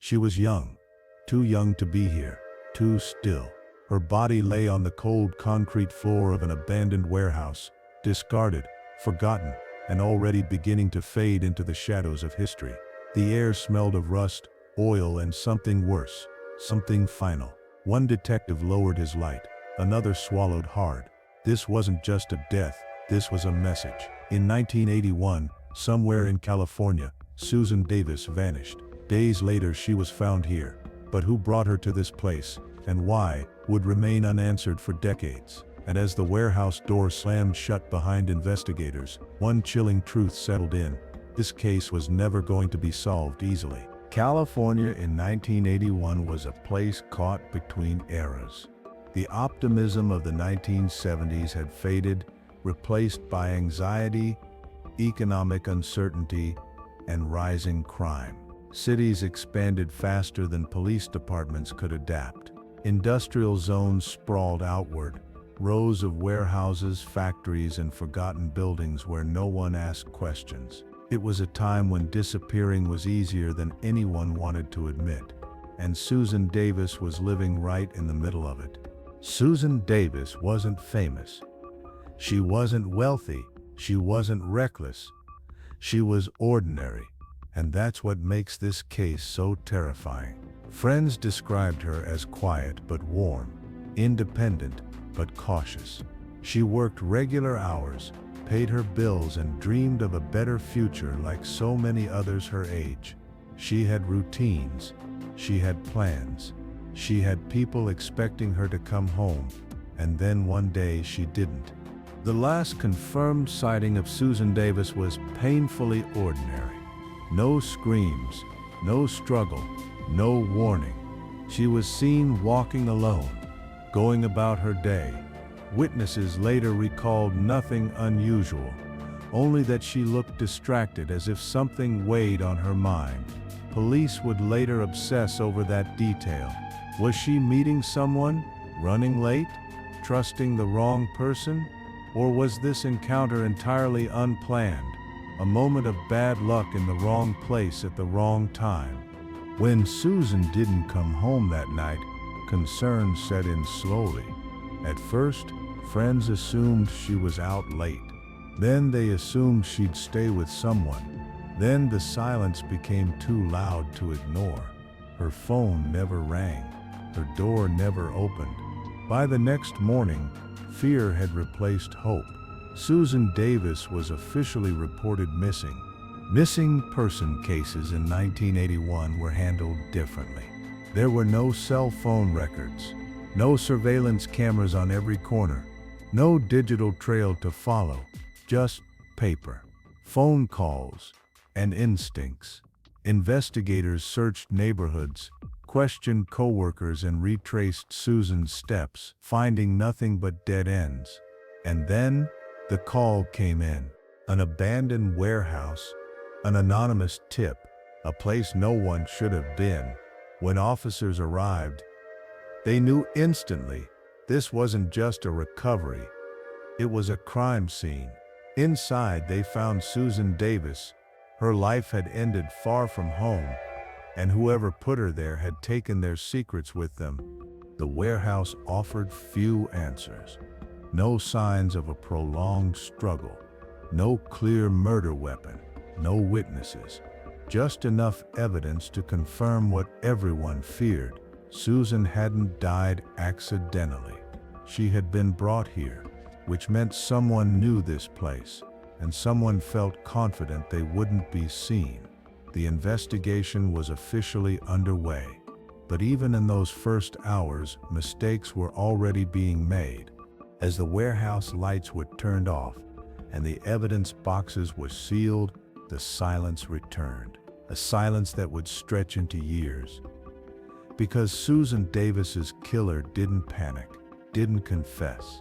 She was young, too young to be here, too still. Her body lay on the cold concrete floor of an abandoned warehouse, discarded, forgotten, and already beginning to fade into the shadows of history. The air smelled of rust, oil, and something worse, something final. One detective lowered his light, another swallowed hard. This wasn't just a death, this was a message. In 1981, somewhere in California, Susan Davis vanished. Days later she was found here, but who brought her to this place, and why, would remain unanswered for decades. And as the warehouse door slammed shut behind investigators, one chilling truth settled in: this case was never going to be solved easily. California in 1981 was a place caught between eras. The optimism of the 1970s had faded, replaced by anxiety, economic uncertainty, and rising crime. Cities expanded faster than police departments could adapt. Industrial zones sprawled outward, rows of warehouses, factories, and forgotten buildings where no one asked questions. It was a time when disappearing was easier than anyone wanted to admit, and Susan Davis was living right in the middle of it. Susan Davis wasn't famous. She wasn't wealthy. She wasn't reckless. She was ordinary, and that's what makes this case so terrifying. Friends described her as quiet but warm, independent but cautious. She worked regular hours, paid her bills, and dreamed of a better future like so many others her age. She had routines. She had plans. She had people expecting her to come home, and then one day she didn't. The last confirmed sighting of Susan Davis was painfully ordinary. No screams, no struggle, no warning. She was seen walking alone, going about her day. Witnesses later recalled nothing unusual, only that she looked distracted, as if something weighed on her mind. Police would later obsess over that detail. Was she meeting someone, running late, trusting the wrong person? Or was this encounter entirely unplanned, a moment of bad luck in the wrong place at the wrong time? When Susan didn't come home that night, concern set in slowly. At first, friends assumed she was out late. Then they assumed she'd stay with someone. Then the silence became too loud to ignore. Her phone never rang. Her door never opened. By the next morning, fear had replaced hope. Susan Davis was officially reported missing. Missing person cases in 1981 were handled differently. There were no cell phone records, no surveillance cameras on every corner, no digital trail to follow, just paper, phone calls, and instincts. Investigators searched neighborhoods, questioned coworkers, and retraced Susan's steps, finding nothing but dead ends. And then the call came in. An abandoned warehouse, an anonymous tip, a place no one should have been. When officers arrived, they knew instantly this wasn't just a recovery, it was a crime scene. Inside, they found Susan Davis. Her life had ended far from home, and whoever put her there had taken their secrets with them. The warehouse offered few answers. No signs of a prolonged struggle, no clear murder weapon, no witnesses, just enough evidence to confirm what everyone feared. Susan hadn't died accidentally. She had been brought here, which meant someone knew this place, and someone felt confident they wouldn't be seen. The investigation was officially underway, but even in those first hours, mistakes were already being made. As the warehouse lights were turned off and the evidence boxes were sealed, the silence returned, a silence that would stretch into years. Because Susan Davis's killer didn't panic, didn't confess,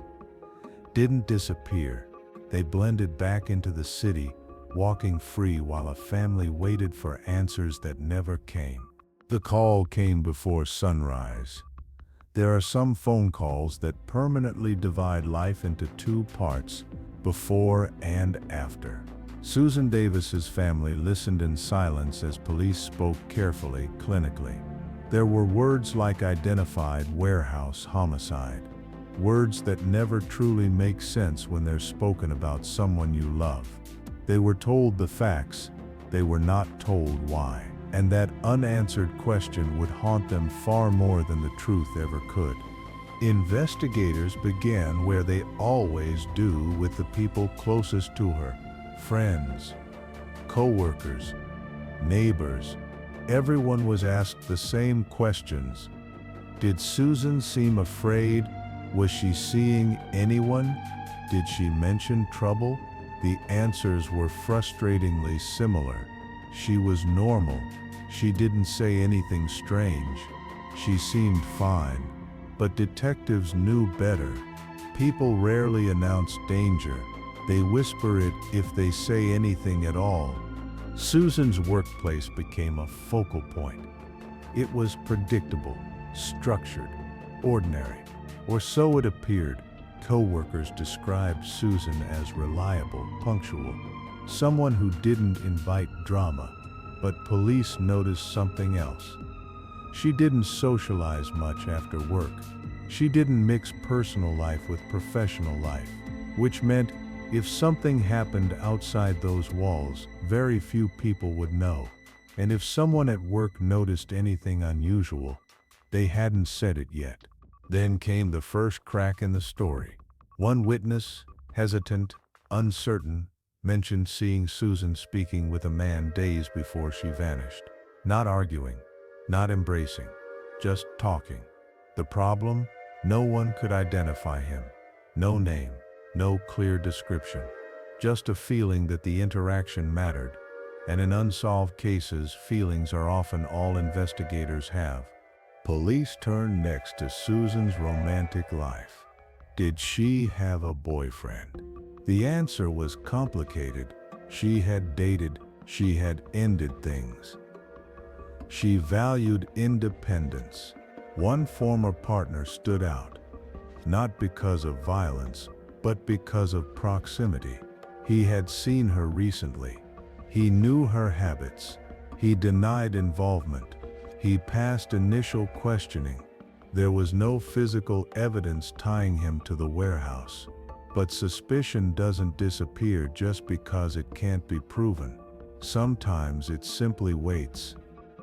didn't disappear. They blended back into the city, walking free while a family waited for answers that never came. The call came before sunrise. There are some phone calls that permanently divide life into two parts, before and after. Susan Davis's family listened in silence as police spoke carefully, clinically. There were words like identified, warehouse, homicide. Words that never truly make sense when they're spoken about someone you love. They were told the facts, they were not told why. And that unanswered question would haunt them far more than the truth ever could. Investigators began where they always do, with the people closest to her. Friends, co-workers, neighbors. Everyone was asked the same questions. Did Susan seem afraid? Was she seeing anyone? Did she mention trouble? The answers were frustratingly similar. She was normal. She didn't say anything strange. She seemed fine. But detectives knew better. People rarely announce danger. They whisper it if they say anything at all. Susan's workplace became a focal point. It was predictable, structured, ordinary, or so it appeared. Co-workers described Susan as reliable, punctual, someone who didn't invite drama. But police noticed something else. She didn't socialize much after work. She didn't mix personal life with professional life, which meant if something happened outside those walls, very few people would know. And if someone at work noticed anything unusual, they hadn't said it yet. Then came the first crack in the story. One witness, hesitant, uncertain, mentioned seeing Susan speaking with a man days before she vanished. Not arguing, not embracing, just talking. The problem? No one could identify him. No name, no clear description. Just a feeling that the interaction mattered. And in unsolved cases, feelings are often all investigators have. Police turned next to Susan's romantic life. Did she have a boyfriend? The answer was complicated. She had dated, she had ended things. She valued independence. One former partner stood out, not because of violence, but because of proximity. He had seen her recently. He knew her habits. He denied involvement. He passed initial questioning. There was no physical evidence tying him to the warehouse. But suspicion doesn't disappear just because it can't be proven. Sometimes it simply waits.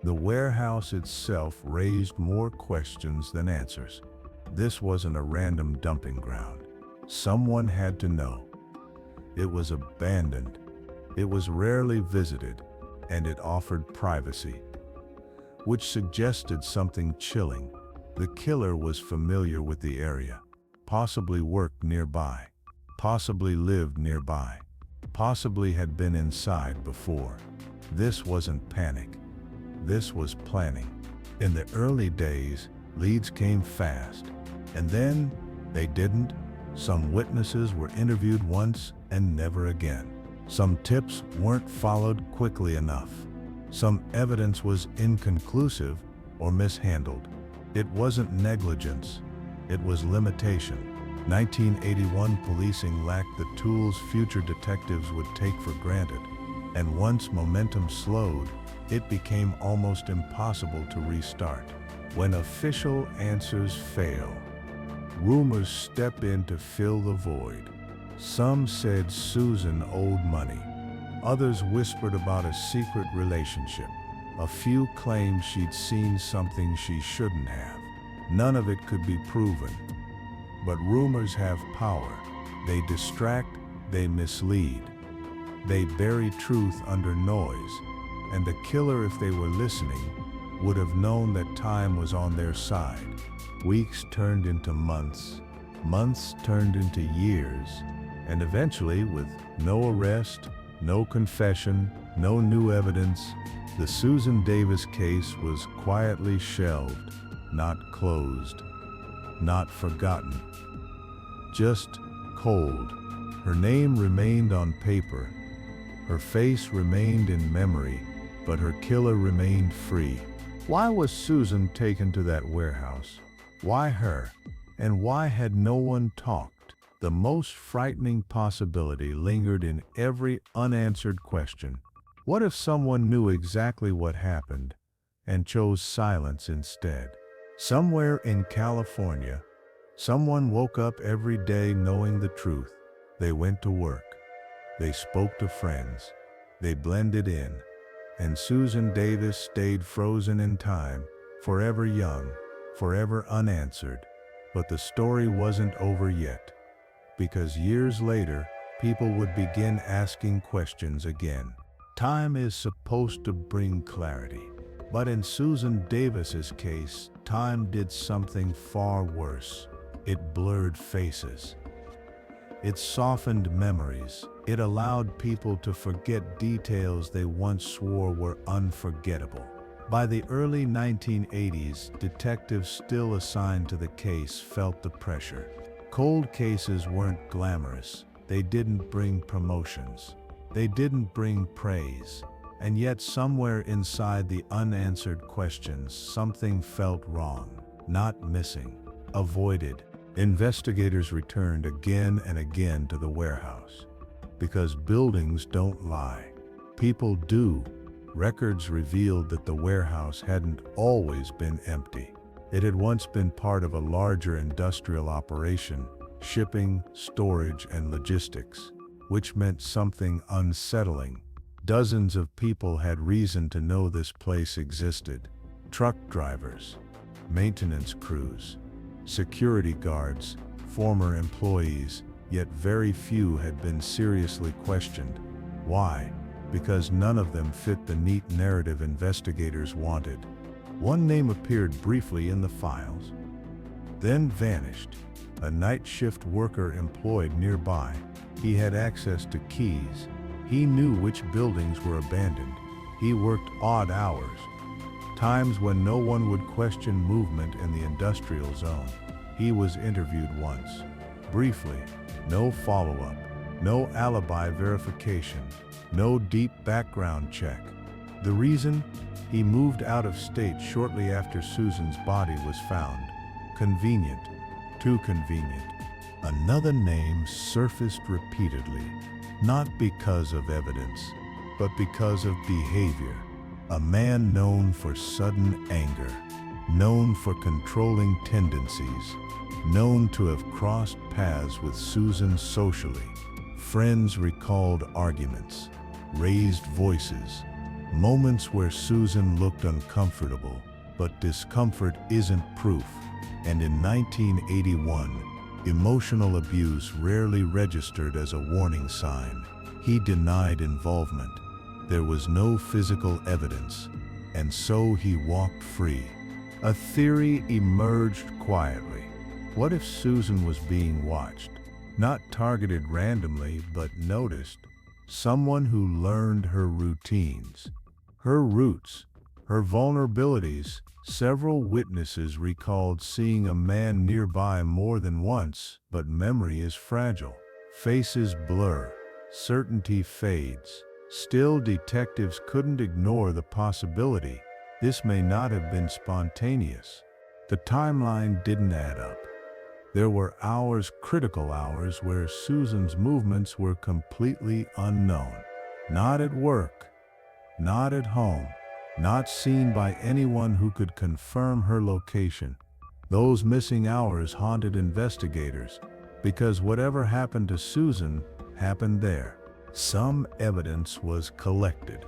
The warehouse itself raised more questions than answers. This wasn't a random dumping ground. Someone had to know. It was abandoned. It was rarely visited, and it offered privacy, which suggested something chilling. The killer was familiar with the area, possibly worked nearby, possibly lived nearby, possibly had been inside before. This wasn't panic. This was planning. In the early days, leads came fast, and then they didn't. Some witnesses were interviewed once and never again. Some tips weren't followed quickly enough. Some evidence was inconclusive or mishandled. It wasn't negligence, it was limitation. 1981 policing lacked the tools future detectives would take for granted, and once momentum slowed, it became almost impossible to restart. When official answers fail, rumors step in to fill the void. Some said Susan owed money. Others whispered about a secret relationship. A few claimed she'd seen something she shouldn't have. None of it could be proven. But rumors have power. They distract, they mislead. They bury truth under noise. And the killer, if they were listening, would have known that time was on their side. Weeks turned into months. Months turned into years. And eventually, with no arrest, no confession, no new evidence, the Susan Davis case was quietly shelved, not closed, not forgotten, just cold. Her name remained on paper, her face remained in memory, but her killer remained free. Why was Susan taken to that warehouse? Why her? And why had no one talked? The most frightening possibility lingered in every unanswered question. What if someone knew exactly what happened and chose silence instead? Somewhere in California, someone woke up every day knowing the truth. They went to work. They spoke to friends. They blended in. And Susan Davis stayed frozen in time, forever young, forever unanswered. But the story wasn't over yet, because years later, people would begin asking questions again. Time is supposed to bring clarity, but in Susan Davis's case, time did something far worse. It blurred faces. It softened memories. It allowed people to forget details they once swore were unforgettable. By the early 1980s, detectives still assigned to the case felt the pressure. Cold cases weren't glamorous. They didn't bring promotions. They didn't bring praise. And yet somewhere inside the unanswered questions, something felt wrong. Not missing. Avoided. Investigators returned again and again to the warehouse. Because buildings don't lie. People do. Records revealed that the warehouse hadn't always been empty. It had once been part of a larger industrial operation, shipping, storage, and logistics, which meant something unsettling. Dozens of people had reason to know this place existed. Truck drivers, maintenance crews, security guards, former employees, yet very few had been seriously questioned. Why? Because none of them fit the neat narrative investigators wanted. One name appeared briefly in the files, then vanished. A night shift worker employed nearby. He had access to keys. He knew which buildings were abandoned. He worked odd hours, times when no one would question movement in the industrial zone. He was interviewed once, briefly. No follow-up, no alibi verification, no deep background check. The reason? He moved out of state shortly after Susan's body was found. Convenient. Too convenient. Another name surfaced repeatedly, not because of evidence, but because of behavior. A man known for sudden anger, known for controlling tendencies, known to have crossed paths with Susan socially. Friends recalled arguments, raised voices, moments where Susan looked uncomfortable, but discomfort isn't proof. And in 1981, emotional abuse rarely registered as a warning sign. He denied involvement. There was no physical evidence, and so he walked free. A theory emerged quietly. What if Susan was being watched? Not targeted randomly, but noticed. Someone who learned her routines, her roots, her vulnerabilities. Several witnesses recalled seeing a man nearby more than once, but memory is fragile. Faces blur, certainty fades. Still, detectives couldn't ignore the possibility this may not have been spontaneous. The timeline didn't add up. There were hours, critical hours, where Susan's movements were completely unknown. Not at work, not at home, not seen by anyone who could confirm her location. Those missing hours haunted investigators, because whatever happened to Susan happened there. Some evidence was collected,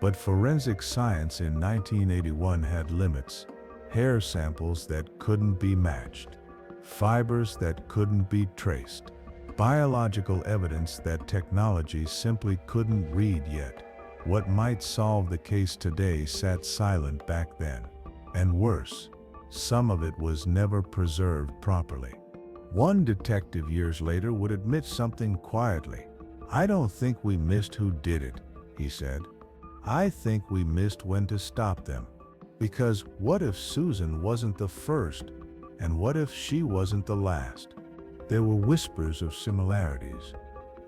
but forensic science in 1981 had limits. Hair samples that couldn't be matched, fibers that couldn't be traced, biological evidence that technology simply couldn't read yet. What might solve the case today sat silent back then. And worse, some of it was never preserved properly. One detective years later would admit something quietly. "I don't think we missed who did it," he said. "I think we missed when to stop them. Because what if Susan wasn't the first? And what if she wasn't the last?" There were whispers of similarities.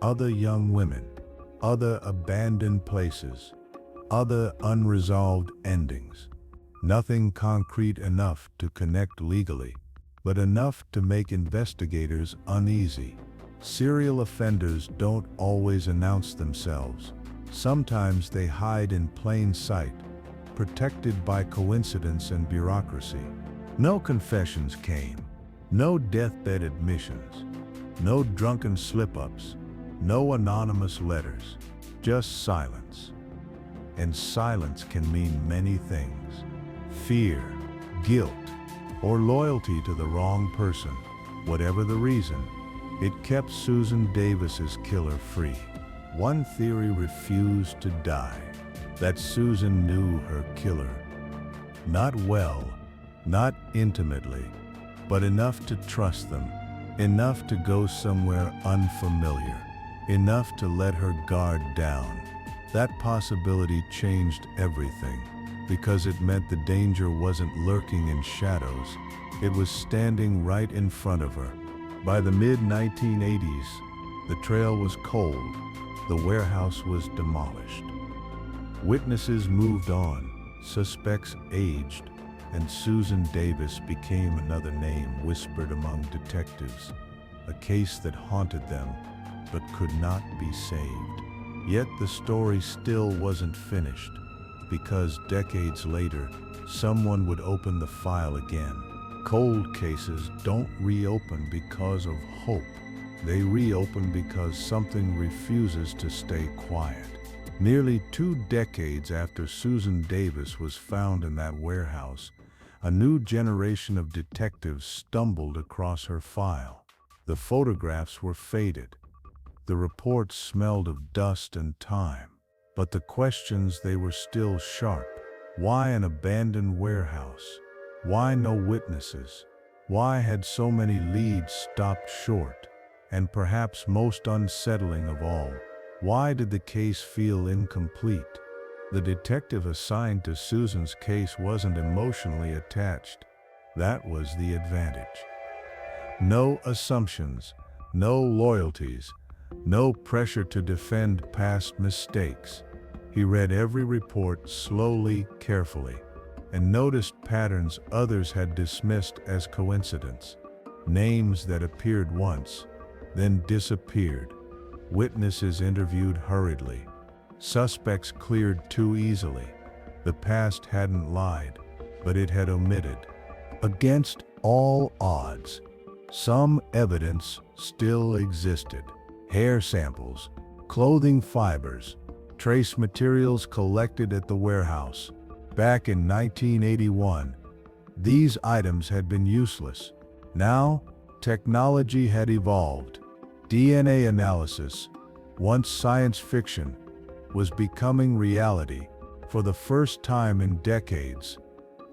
Other young women, other abandoned places, other unresolved endings. Nothing concrete enough to connect legally, but enough to make investigators uneasy. Serial offenders don't always announce themselves. Sometimes they hide in plain sight, protected by coincidence and bureaucracy. No confessions came, no deathbed admissions, no drunken slip-ups, no anonymous letters, just silence. And silence can mean many things: fear, guilt, or loyalty to the wrong person. Whatever the reason, it kept Susan Davis's killer free. One theory refused to die: that Susan knew her killer. Not well, not intimately, but enough to trust them, enough to go somewhere unfamiliar, enough to let her guard down. That possibility changed everything, because it meant the danger wasn't lurking in shadows, it was standing right in front of her. By the mid-1980s, the trail was cold, the warehouse was demolished. Witnesses moved on, suspects aged, and Susan Davis became another name whispered among detectives, a case that haunted them but could not be saved. Yet the story still wasn't finished, because decades later, someone would open the file again. Cold cases don't reopen because of hope. They reopen because something refuses to stay quiet. Nearly 2 decades after Susan Davis was found in that warehouse, a new generation of detectives stumbled across her file. The photographs were faded. The reports smelled of dust and time. But the questions, they were still sharp. Why an abandoned warehouse? Why no witnesses? Why had so many leads stopped short? And perhaps most unsettling of all, why did the case feel incomplete? The detective assigned to Susan's case wasn't emotionally attached. That was the advantage. No assumptions, no loyalties, no pressure to defend past mistakes. He read every report slowly, carefully, and noticed patterns others had dismissed as coincidence. Names that appeared once, then disappeared. Witnesses interviewed hurriedly. Suspects cleared too easily. The past hadn't lied, but it had omitted. Against all odds, some evidence still existed. Hair samples, clothing fibers, trace materials collected at the warehouse. Back in 1981, these items had been useless. Now, technology had evolved. DNA analysis, once science fiction, was becoming reality. For the first time in decades,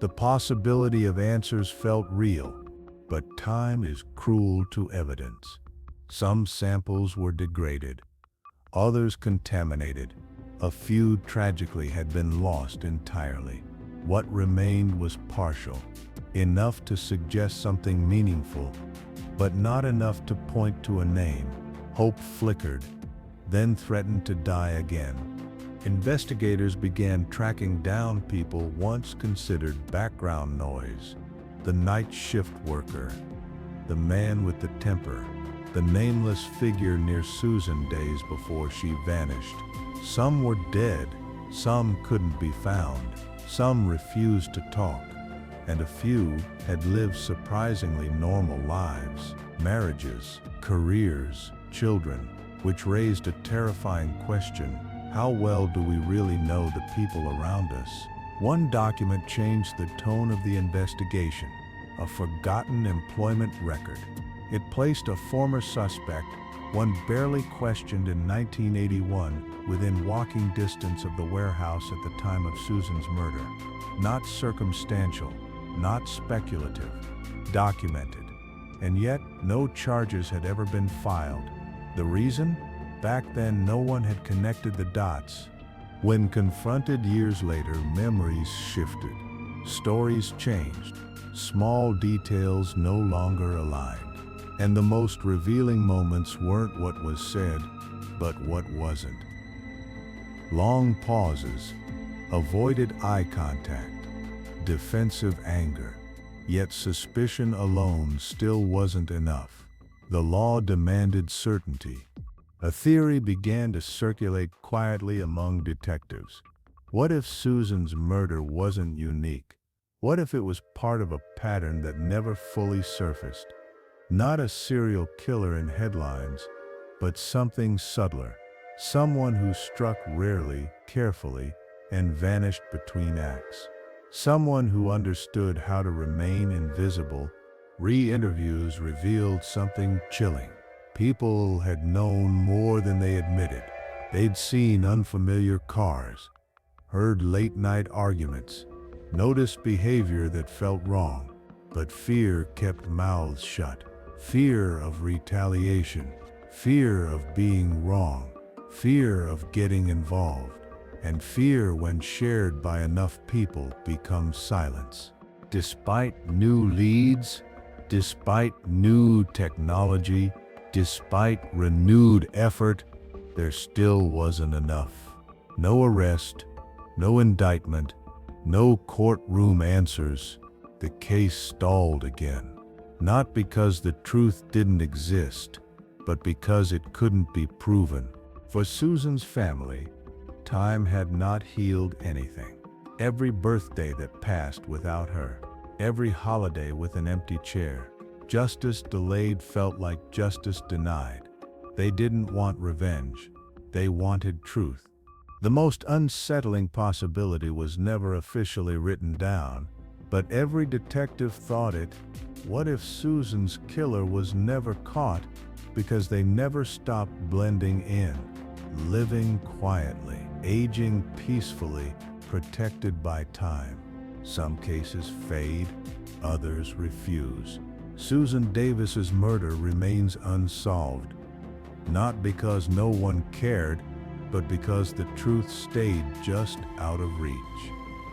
the possibility of answers felt real. But time is cruel to evidence. Some samples were degraded, others contaminated. A few tragically had been lost entirely. What remained was partial, enough to suggest something meaningful, but not enough to point to a name. Hope flickered, then threatened to die again. Investigators began tracking down people once considered background noise. The night shift worker, the man with the temper, the nameless figure near Susan days before she vanished. Some were dead, some couldn't be found, some refused to talk, and a few had lived surprisingly normal lives, marriages, careers, children, which raised a terrifying question: how well do we really know the people around us? One document changed the tone of the investigation: a forgotten employment record. It placed a former suspect, one barely questioned in 1981, within walking distance of the warehouse at the time of Susan's murder. Not circumstantial, not speculative, documented. And yet, no charges had ever been filed. The reason? Back then, no one had connected the dots. When confronted years later, memories shifted. Stories changed. Small details no longer aligned. And the most revealing moments weren't what was said, but what wasn't. Long pauses, avoided eye contact, defensive anger. Yet suspicion alone still wasn't enough. The law demanded certainty. A theory began to circulate quietly among detectives. What if Susan's murder wasn't unique? What if it was part of a pattern that never fully surfaced? Not a serial killer in headlines, but something subtler. Someone who struck rarely, carefully, and vanished between acts. Someone who understood how to remain invisible. Re-interviews revealed something chilling. People had known more than they admitted. They'd seen unfamiliar cars, heard late-night arguments, noticed behavior that felt wrong, but fear kept mouths shut. Fear of retaliation, fear of being wrong, fear of getting involved, and fear when shared by enough people becomes silence. Despite new leads, despite new technology, despite renewed effort, there still wasn't enough. No arrest, no indictment, no courtroom answers. The case stalled again. Not because the truth didn't exist, but because it couldn't be proven. For Susan's family, time had not healed anything. Every birthday that passed without her, every holiday with an empty chair, justice delayed felt like justice denied. They didn't want revenge. They wanted truth. The most unsettling possibility was never officially written down, but every detective thought it. What if Susan's killer was never caught because they never stopped blending in, living quietly, aging peacefully, protected by time? Some cases fade, others refuse. Susan Davis's murder remains unsolved, not because no one cared, but because the truth stayed just out of reach.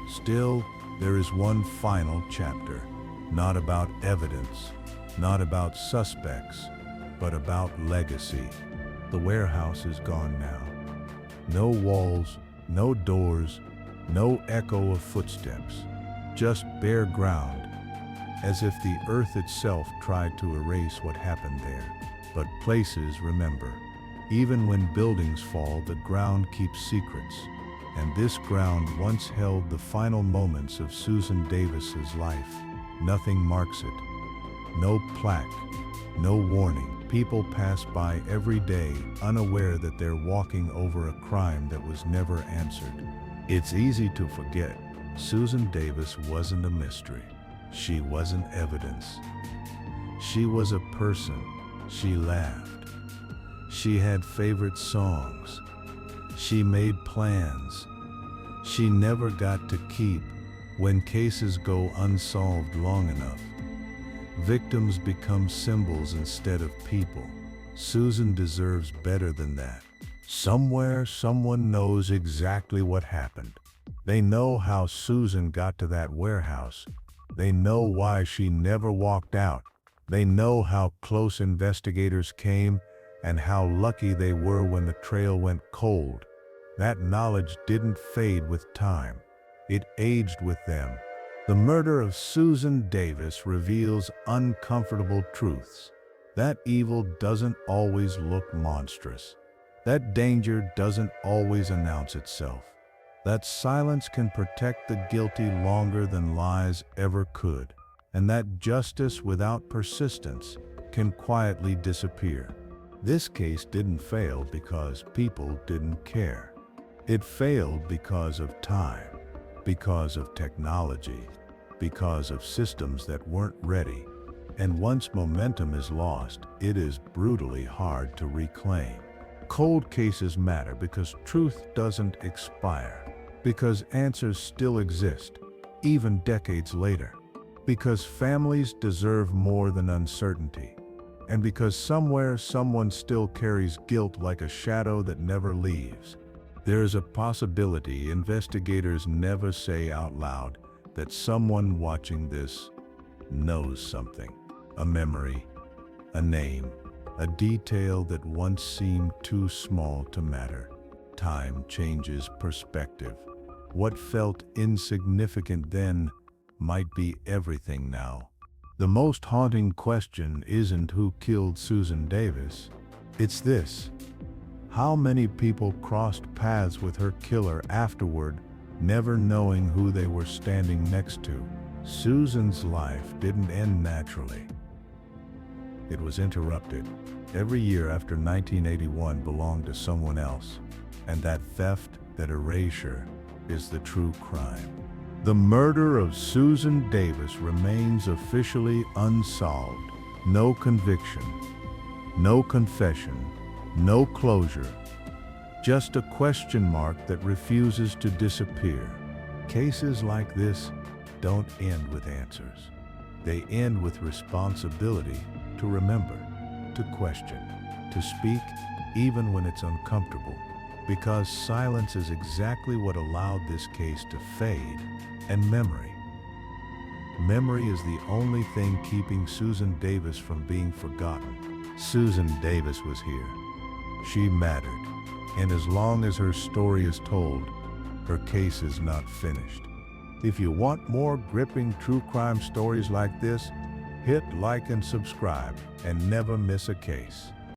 Still, there is one final chapter, not about evidence, not about suspects, but about legacy. The warehouse is gone now. No walls, no doors, no echo of footsteps, just bare ground, as if the earth itself tried to erase what happened there. But places remember. Even when buildings fall, the ground keeps secrets. And this ground once held the final moments of Susan Davis's life. Nothing marks it. No plaque, no warning. People pass by every day, unaware that they're walking over a crime that was never answered. It's easy to forget. Susan Davis wasn't a mystery. She wasn't evidence. She was a person. She laughed. She had favorite songs. She made plans. She never got to keep. When cases go unsolved long enough, victims become symbols instead of people. Susan deserves better than that. Somewhere, someone knows exactly what happened. They know how Susan got to that warehouse. They know why she never walked out. They know how close investigators came and how lucky they were when the trail went cold. That knowledge didn't fade with time. It aged with them. The murder of Susan Davis reveals uncomfortable truths. That evil doesn't always look monstrous. That danger doesn't always announce itself. That silence can protect the guilty longer than lies ever could. And that justice without persistence can quietly disappear. This case didn't fail because people didn't care. It failed because of time, because of technology, because of systems that weren't ready. And once momentum is lost, it is brutally hard to reclaim. Cold cases matter because truth doesn't expire, because answers still exist, even decades later, because families deserve more than uncertainty, and because somewhere someone still carries guilt like a shadow that never leaves. There's a possibility investigators never say out loud that someone watching this knows something. A memory, a name, a detail that once seemed too small to matter. Time changes perspective. What felt insignificant then might be everything now. The most haunting question isn't who killed Susan Davis. It's this: how many people crossed paths with her killer afterward, never knowing who they were standing next to? Susan's life didn't end naturally. It was interrupted. Every year after 1981 belonged to someone else, and that theft, that erasure, is the true crime. The murder of Susan Davis remains officially unsolved. No conviction, no confession, no closure. Just a question mark that refuses to disappear. Cases like this don't end with answers. They end with responsibility to remember, to question, to speak even when it's uncomfortable. Because silence is exactly what allowed this case to fade. And memory. Memory is the only thing keeping Susan Davis from being forgotten. Susan Davis was here. She mattered. And as long as her story is told, her case is not finished. If you want more gripping true crime stories like this, hit like and subscribe and never miss a case.